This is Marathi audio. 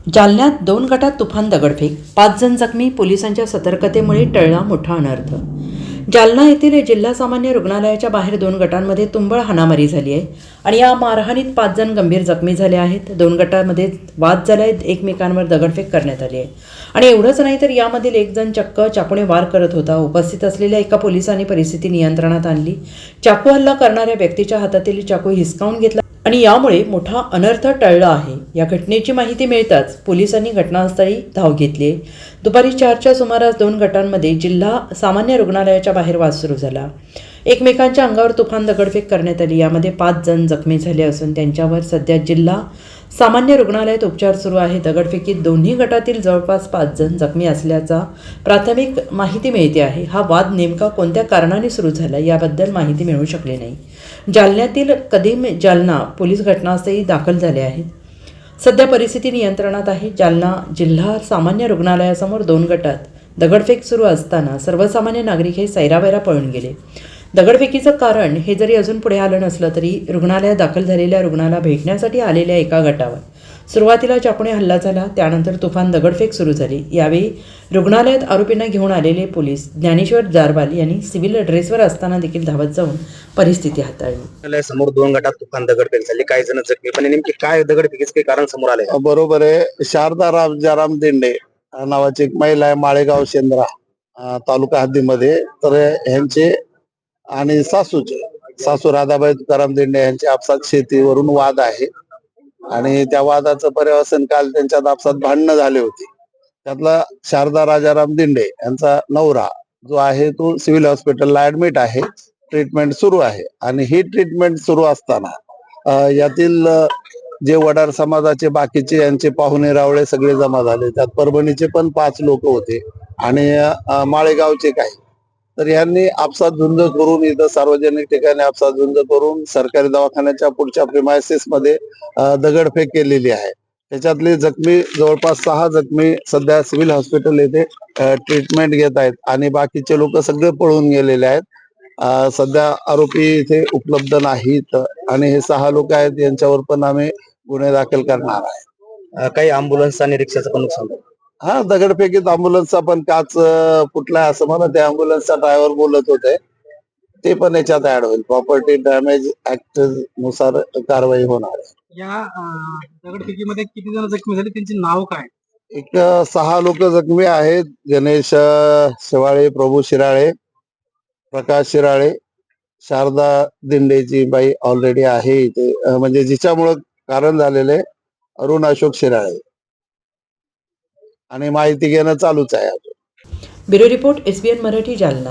जालन्यात 2 गटात तुफान दगडफेक, 5 जण जखमी. पोलिसांच्या सतर्कतेमुळे टळला मोठा अनर्थ. जालना येथील जिल्हा सामान्य रुग्णालयाच्या बाहेर 2 गटांमध्ये तुंबळ हाणामारी झाली आहे आणि या मारहाणीत 5 जण गंभीर जखमी झाले आहेत. 2 गटांमध्ये वाद झाला आहे, एकमेकांवर दगडफेक करण्यात आली आहे आणि एवढंच नाही तर यामधील एक जण चक्क चाकूने वार करत होता. उपस्थित असलेल्या एका पोलिसांनी परिस्थिती नियंत्रणात आणली. चाकू हल्ला करणाऱ्या व्यक्तीच्या हातातील चाकू हिसकावून घेतला आणि यामुळे मोठा अनर्थ टळला आहे. या घटनेची माहिती मिळताच पोलिसांनी घटनास्थळी धाव घेतली. दुपारी 4च्या सुमारास 2 गटांमध्ये जिल्हा सामान्य रुग्णालयाच्या बाहेर वाद सुरू झाला. एकमेकांच्या अंगावर तुफान दगडफेक करण्यात आली. यामध्ये 5 जण जखमी झाले असून त्यांच्यावर सध्या जिल्हा सामान्य रुग्णालयात उपचार सुरू आहे. दगडफेकीत दोन्ही गटातील जवळपास 5 जण जखमी असल्याचा प्राथमिक माहिती मिळते आहे. हा वाद नेमका कोणत्या कारणाने सुरू झाला याबद्दल माहिती मिळू शकली नाही. जालन्यातील कदीम जालना पोलीस घटनास्थळी दाखल झाले आहेत. सध्या परिस्थिती नियंत्रणात आहे. जालना जिल्हा सामान्य रुग्णालयासमोर 2 गटात दगडफेक सुरू असताना सर्वसामान्य नागरिक हे सैरावैरा पळून गेले. दगडफेकीचं कारण हे जरी अजून पुढे आलं नसलं तरी रुग्णालयात दाखल झालेल्या रुग्णाला भेटण्यासाठी आलेल्या एका गटावर सुरुवातीला चाकूने हल्ला झाला. त्यानंतर तुफान दगडफेक सुरू झाली. यावेळी रुग्णालयात आरोपींना घेऊन आलेले पोलीस ज्ञानेश्वर जारवाल यांनी सिव्हिल ड्रेसवर असताना देखील धावत जाऊन परिस्थिती हाताळली. समोर 2 गटात तुफान दगडफेक झाली, काही जण जखमी. पण नेमकी काय दगडफेकीच काही कारण समोर आलंय? बरोबर आहे. शारदा राजाराम दिंडे नावाची एक महिला आहे, माळेगाव शेंद्रा तालुका हद्दीमध्ये. तर ह्यांचे आणि सासू राधाबाई तुकाराम दिंडे यांचे आपसात शेतीवरून वाद आहे आणि त्या वादाचं पर्यवसन काल त्यांच्यात आपसात भांडणं झाले होते. त्यातला शारदा राजाराम दिंडे यांचा नवरा जो आहे तो सिव्हिल हॉस्पिटलला ऍडमिट आहे, ट्रीटमेंट सुरू आहे. आणि ही ट्रीटमेंट सुरू असताना यातील जे वडार समाजाचे बाकीचे यांचे पाहुणे रावळे सगळे जमा झाले. त्यात परभणीचे पण 5 लोक होते आणि माळेगावचे काही. तर यांनी आपसात झुंज करून इथं सार्वजनिक ठिकाणी आपसात झुंज करून सरकारी दवाखान्याच्या पुढच्या प्रिमायसिस मध्ये दगडफेक केलेली आहे. त्याच्यातले जखमी जवळपास 6 जखमी सध्या सिव्हिल हॉस्पिटल येथे ट्रीटमेंट घेत आहेत आणि बाकीचे लोक सगळे पळून गेलेले आहेत. सध्या आरोपी इथे उपलब्ध नाहीत आणि हे 6 लोक आहेत, यांच्यावर पण आम्ही गुन्हे दाखल करणार आहे. काही अँब्युलन्स आणि रिक्षाचं पण नुकसान झालं. हा, दगडफेकीत अँब्युलन्सचा पण काच फुटलाय असं मला त्या अँब्युलन्सचा ड्रायव्हर बोलत होते. ते पण याच्यात ऍड होईल. प्रॉपर्टी डॅमेज ऍक्ट नुसार कारवाई होणार आहे. या दगडफेकीमध्ये किती जण जखमी झाले, त्यांचे नाव काय? एक 6 लोक जखमी आहेत. गणेश शिवाळे, प्रभू शिराळे, प्रकाश शिराळे, शारदा दिंडेची बाई ऑलरेडी आहे इथे, म्हणजे जिच्यामुळं कारण झालेले अरुण अशोक शिराळे. आणि माहिती घेणं चालूच आहे. Bureau report, SBN Marathi, Jalna.